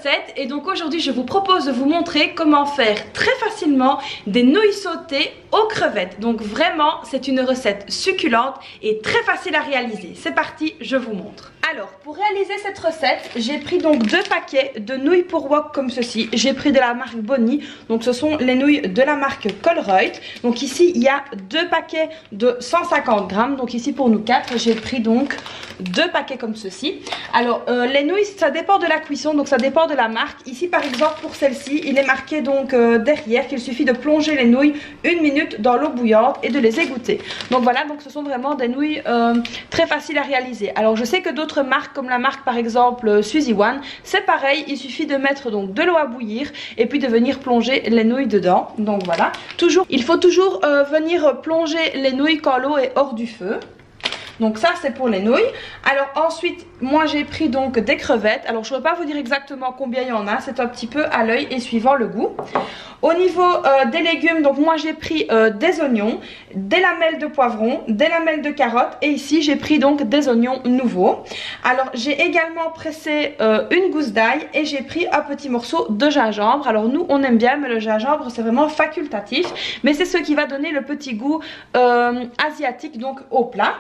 recette et donc aujourd'hui je vous propose de vous montrer comment faire très facilement des nouilles sautées aux crevettes. Donc vraiment c'est une recette succulente et très facile à réaliser. C'est parti, je vous montre. Alors pour réaliser cette recette, j'ai pris donc 2 paquets de nouilles pour wok comme ceci. J'ai pris de la marque Bonnie, donc ce sont les nouilles de la marque Colruyt. Donc ici il y a 2 paquets de 150 grammes, donc ici pour nous 4 j'ai pris donc 2 paquets comme ceci. Alors les nouilles ça dépend de la cuisson, donc ça dépend de la marque. Ici par exemple pour celle-ci il est marqué donc derrière qu'il suffit de plonger les nouilles 1 minute dans l'eau bouillante et de les égoutter. Donc voilà, donc ce sont vraiment des nouilles très faciles à réaliser. Alors je sais que d'autres marques comme la marque par exemple Suzy One, c'est pareil, il suffit de mettre donc de l'eau à bouillir et puis de venir plonger les nouilles dedans. Donc voilà, il faut toujours venir plonger les nouilles quand l'eau est hors du feu. Donc ça c'est pour les nouilles. Alors ensuite moi j'ai pris donc des crevettes. Alors je ne peux pas vous dire exactement combien il y en a, c'est un petit peu à l'œil et suivant le goût. Au niveau des légumes, donc moi j'ai pris des oignons, des lamelles de poivron, des lamelles de carottes et ici j'ai pris donc des oignons nouveaux. Alors j'ai également pressé une gousse d'ail et j'ai pris un petit morceau de gingembre. Alors nous on aime bien mais le gingembre c'est vraiment facultatif, mais c'est ce qui va donner le petit goût asiatique donc au plat.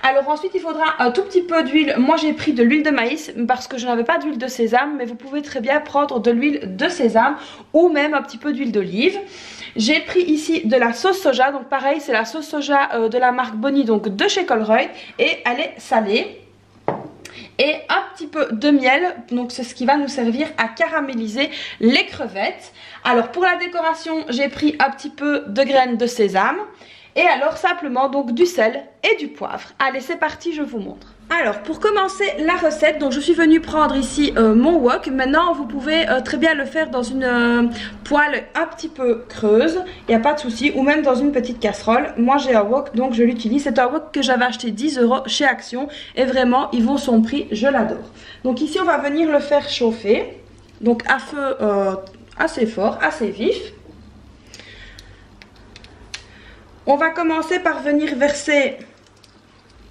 Alors ensuite il faudra un tout petit peu d'huile. Moi j'ai pris de l'huile de maïs parce que je n'avais pas d'huile de sésame, mais vous pouvez très bien prendre de l'huile de sésame ou même un petit peu d'huile d'olive. J'ai pris ici de la sauce soja, donc pareil c'est la sauce soja de la marque Bonnie, donc de chez Colruyt, et elle est salée. Et un petit peu de miel, donc c'est ce qui va nous servir à caraméliser les crevettes. Alors pour la décoration j'ai pris un petit peu de graines de sésame. Et alors simplement donc du sel et du poivre. Allez c'est parti, je vous montre. Alors pour commencer la recette, donc je suis venue prendre ici mon wok. Maintenant vous pouvez très bien le faire dans une poêle un petit peu creuse, il n'y a pas de souci, ou même dans une petite casserole. Moi j'ai un wok donc je l'utilise, c'est un wok que j'avais acheté 10 € chez Action et vraiment il vaut son prix, je l'adore. Donc ici on va venir le faire chauffer, donc à feu assez fort, assez vif. On va commencer par venir verser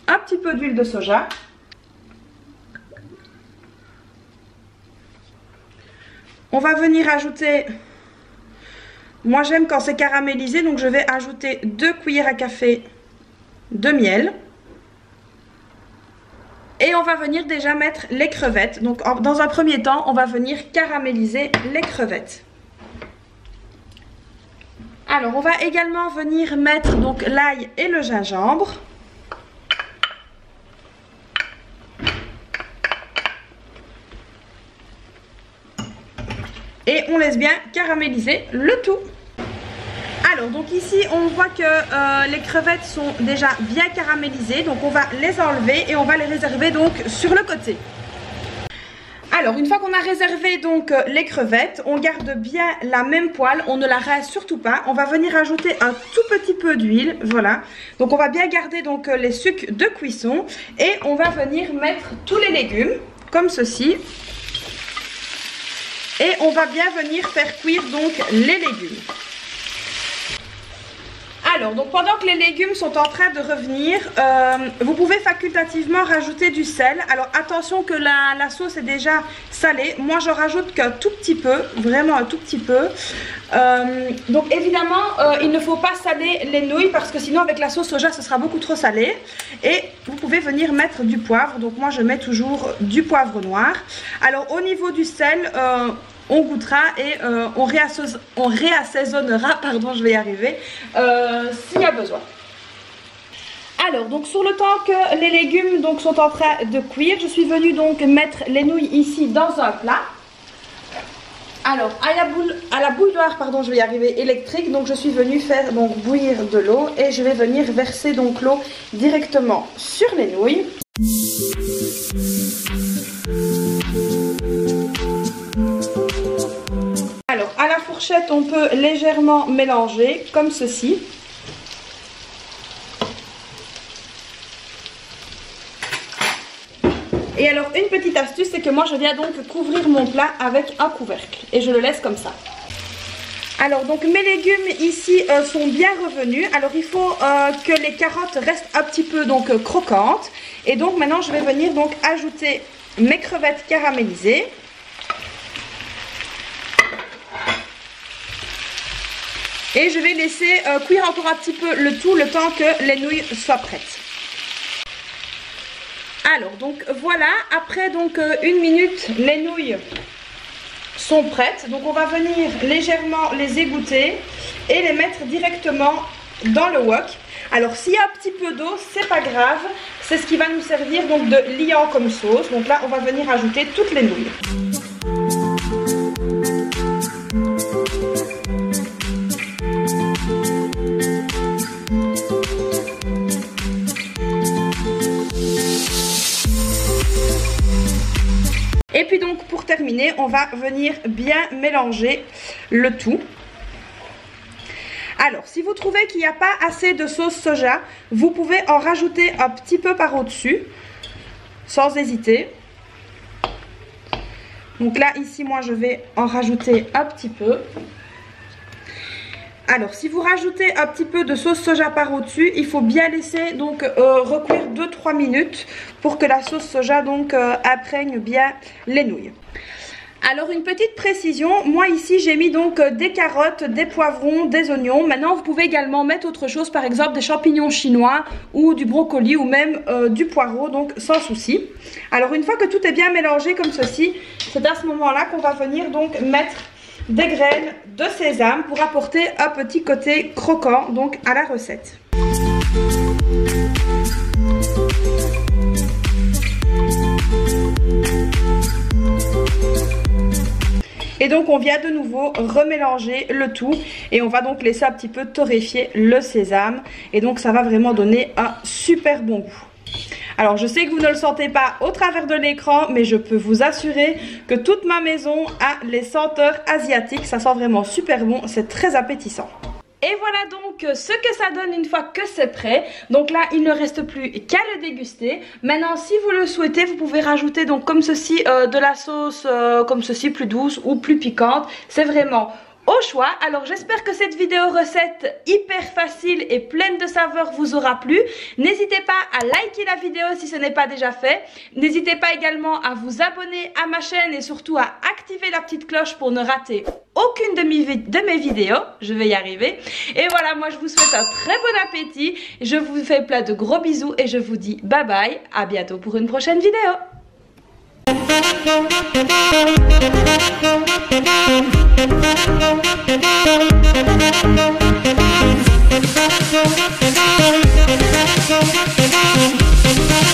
un petit peu d'huile de soja. On va venir ajouter, moi j'aime quand c'est caramélisé, donc je vais ajouter 2 cuillères à café de miel. Et on va venir déjà mettre les crevettes. Donc dans un premier temps, on va venir caraméliser les crevettes. Alors on va également venir mettre donc l'ail et le gingembre. Et on laisse bien caraméliser le tout. Alors donc ici on voit que les crevettes sont déjà bien caramélisées. Donc on va les enlever et on va les réserver donc sur le côté. Alors une fois qu'on a réservé donc les crevettes, on garde bien la même poêle, on ne la rase surtout pas. On va venir ajouter un tout petit peu d'huile, voilà. Donc on va bien garder donc les sucs de cuisson et on va venir mettre tous les légumes comme ceci. Et on va bien venir faire cuire donc les légumes. Alors, donc pendant que les légumes sont en train de revenir, vous pouvez facultativement rajouter du sel. Alors attention que la sauce est déjà salée. Moi je rajoute qu'un tout petit peu, vraiment un tout petit peu. Donc évidemment il ne faut pas saler les nouilles parce que sinon avec la sauce soja ce sera beaucoup trop salé. Et vous pouvez venir mettre du poivre. Donc moi je mets toujours du poivre noir. Alors au niveau du sel, on goûtera et on réassaisonnera, pardon je vais y arriver, s'il y a besoin. Alors donc sur le temps que les légumes donc sont en train de cuire, je suis venue donc mettre les nouilles ici dans un plat. Alors à la bouilloire, pardon je vais y arriver, électrique, donc je suis venue faire donc bouillir de l'eau et je vais venir verser donc l'eau directement sur les nouilles. Alors à la fourchette on peut légèrement mélanger comme ceci. Et alors une petite astuce, c'est que moi je viens donc couvrir mon plat avec un couvercle et je le laisse comme ça. Alors donc mes légumes ici sont bien revenus. Alors il faut que les carottes restent un petit peu donc croquantes. Et donc maintenant je vais venir donc ajouter mes crevettes caramélisées. Et je vais laisser cuire encore un petit peu le tout, le temps que les nouilles soient prêtes. Alors donc voilà, après donc 1 minute, les nouilles sont prêtes. Donc on va venir légèrement les égoutter et les mettre directement dans le wok. Alors s'il y a un petit peu d'eau, c'est pas grave, c'est ce qui va nous servir donc de liant comme sauce. Donc là on va venir ajouter toutes les nouilles. Et puis donc pour terminer, on va venir bien mélanger le tout. Alors si vous trouvez qu'il n'y a pas assez de sauce soja, vous pouvez en rajouter un petit peu par au-dessus, sans hésiter. Donc là ici moi je vais en rajouter un petit peu. Alors si vous rajoutez un petit peu de sauce soja par au-dessus, il faut bien laisser donc recuire 2-3 minutes pour que la sauce soja donc imprègne bien les nouilles. Alors une petite précision, moi ici j'ai mis donc des carottes, des poivrons, des oignons. Maintenant vous pouvez également mettre autre chose, par exemple des champignons chinois ou du brocoli ou même du poireau, donc sans souci. Alors une fois que tout est bien mélangé comme ceci, c'est à ce moment-là qu'on va venir donc mettre des graines de sésame pour apporter un petit côté croquant donc à la recette. Et donc on vient de nouveau remélanger le tout et on va donc laisser un petit peu torréfier le sésame et donc ça va vraiment donner un super bon goût. Alors je sais que vous ne le sentez pas au travers de l'écran, mais je peux vous assurer que toute ma maison a les senteurs asiatiques. Ça sent vraiment super bon, c'est très appétissant. Et voilà donc ce que ça donne une fois que c'est prêt. Donc là il ne reste plus qu'à le déguster. Maintenant si vous le souhaitez, vous pouvez rajouter donc comme ceci de la sauce comme ceci, plus douce ou plus piquante. C'est vraiment au choix. Alors j'espère que cette vidéo recette hyper facile et pleine de saveurs vous aura plu. N'hésitez pas à liker la vidéo si ce n'est pas déjà fait. N'hésitez pas également à vous abonner à ma chaîne et surtout à activer la petite cloche pour ne rater aucune de mes vidéos. Je vais y arriver. Et voilà, moi je vous souhaite un très bon appétit. Je vous fais plein de gros bisous et je vous dis bye bye. À bientôt pour une prochaine vidéo. Thank you.